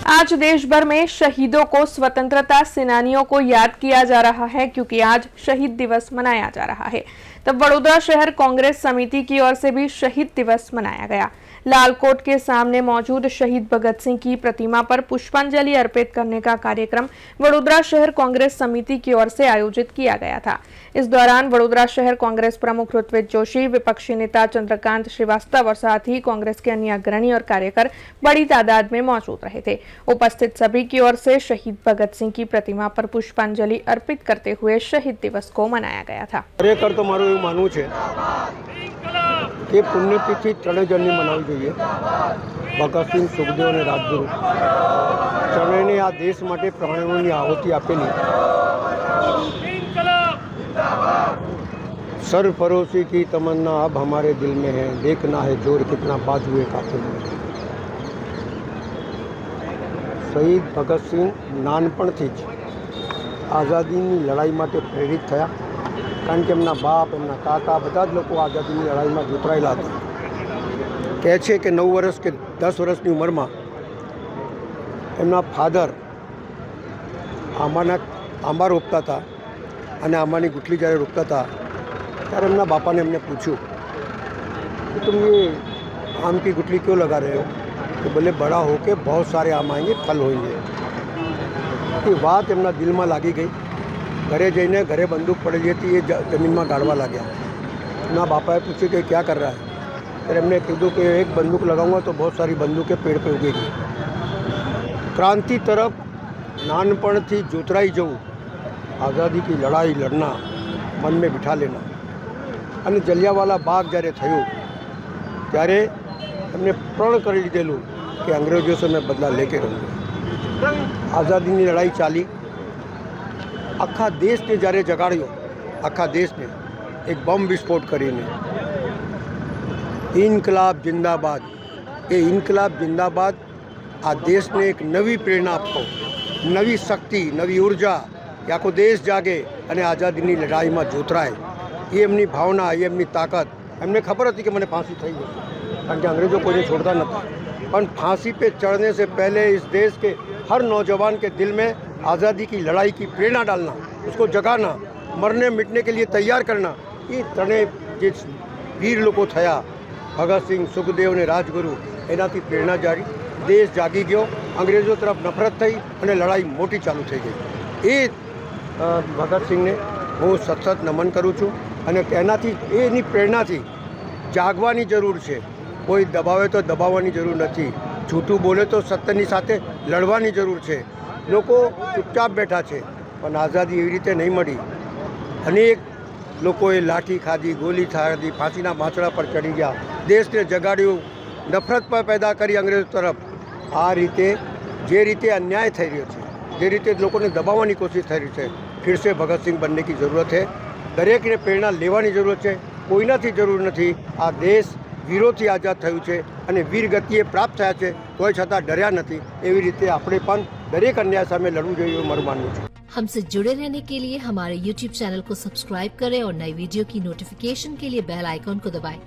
आज देश भर में शहीदों को, स्वतंत्रता सेनानियों को याद किया जा रहा है, क्योंकि आज शहीद दिवस मनाया जा रहा है। तब वडोदरा शहर कांग्रेस समिति की ओर से भी शहीद दिवस मनाया गया। लालकोट के सामने मौजूद शहीद भगत सिंह की प्रतिमा पर पुष्पांजलि अर्पित करने का कार्यक्रम वडोदरा शहर कांग्रेस समिति की ओर से आयोजित किया गया था। इस दौरान वडोदरा शहर कांग्रेस प्रमुख ऋत्विज जोशी, विपक्षी नेता चंद्रकांत श्रीवास्तव और साथ ही कांग्रेस के अन्य अग्रणी और कार्यकर बड़ी तादाद में मौजूद रहे थे। उपस्थित सभी की ओर से शहीद भगत सिंह की प्रतिमा पर पुष्पांजलि अर्पित करते हुए शहीद दिवस को मनाया गया था। ખરેખર તો મારું એવું માનવું છે કે પુણ્યતિથિ ત્રણેય જણની મનાવવી જોઈએ। ભગતસિંહ, સુખદેવ અને રાજગુરુ ત્રણેયને આ દેશ માટે પ્રાણોની આહુતિ આપેલી। सरफरोशी की तमन्ना अब हमारे दिल में है, देखना है जोर कितना बाजुए कातिल में। शहीद भगत सिंह नानपणथी ज आज़ादीनी लड़ाई माटे प्रेरित थया, कारण के एमना बाप, एमना काका बधा ज लोको आज़ादीनी लड़ाई में जोतरायेला हता। कहे छे कि 9 वर्ष के 10 वर्षनी उमरमां एमना फाधर आंबा रोपता था અને આંબાની ગુટલી જ્યારે રોપતા હતા ત્યારે એમના બાપાને એમને પૂછ્યું कि तुम ये आम की गुटली क्यों लगा रहे हो? तो बोले बड़ा हो के बहुत सारे आम आएंगे, फल होंगे। ये बात एमना दिल में लागी गई। घरे जईने घरे बंदूक पड़ेली हती, ये जमीन में गाड़वा लाग्या। एमना बापाए पूछ्યું कि क्या कर रहा है? फिर एमने कीधुं कि एक बंदूक लगाऊंगा तो बहुत सारी बंदूकें पेड़ पे उगेगी। क्रांति तरफ नानपणथी जोतराई जવું, आज़ादी की लड़ाई लड़ना, मन में बिठा लेना। અને જલિયાવાલા બાગ જ્યારે થયું ત્યારે એમને પ્રણ કરી લીધેલું કે અંગ્રેજો સે મેં બદલા લેકે રહુંગા। આઝાદીની લડાઈ ચાલી, આખા દેશને જ્યારે જગાડ્યો, આખા દેશને એક બોમ્બ વિસ્ફોટ કરીને ઇન્કલાબ જિંદાબાદ, એ ઇન્કલાબ જિંદાબાદ આ દેશને એક નવી પ્રેરણા આપતો, નવી શક્તિ, નવી ઉર્જા કે આખો દેશ જાગે અને આઝાદીની લડાઈમાં જોતરાય। ये एमनी भावना, ये एमनी ताकत। एमने खबर थी कि मैंने फांसी थी गई, कारण के अंग्रेजों को ये छोड़ता न था। पर फांसी पे चढ़ने से पहले इस देश के हर नौजवान के दिल में आज़ादी की लड़ाई की प्रेरणा डालना, उसको जगाना, मरने मिटने के लिए तैयार करना, ये तने जिस वीर लोगों थया, भगत सिंह, सुखदेव ने राजगुरु, एनाथी प्रेरणा जारी, देश जागी गयो, अंग्रेजों तरफ नफरत थी और लड़ाई मोटी चालू थी गई। ये भगत सिंह ने हूँ सतत नमन करूँ छूँ અને એનાથી એની પ્રેરણાથી જાગવાની જરૂર છે। કોઈ દબાવે તો દબાવવાની જરૂર નથી, જૂઠું બોલે તો સત્યની સાથે લડવાની જરૂર છે। લોકો ચૂપચાપ બેઠા છે, પણ આઝાદી એવી રીતે નહીં મળી। અનેક લોકોએ લાઠી ખાધી, ગોલી ખાધી, ફાંસીના માછડા પર ચડી ગયા, દેશને જગાડ્યું, નફરત પર પેદા કરી અંગ્રેજો તરફ। આ રીતે જે રીતે અન્યાય થઈ રહ્યો છે, જે રીતે લોકોને દબાવવાની કોશિશ થઈ રહી છે, फिर से भगत सिंह बनने की ज़रूरत है। દરેકને પ્રેરણા લેવાની જરૂર છે, કોઈનાથી જરૂર નથી। આ દેશ વીરોથી આઝાદ થયું છે અને વીર ગતિએ પ્રાપ્ત થયા છે, તોય છતાં ડર્યા નથી। એવી રીતે આપણે પણ દરેક અન્યાય સામે લડવું જોઈએ એવું મારું માનવું છે। हमसे जुड़े रहने के लिए हमारे YouTube चैनल को सब्सक्राइब करें और नई वीडियो की नोटिफिकेशन के लिए बेल आइकॉन को दबाएं।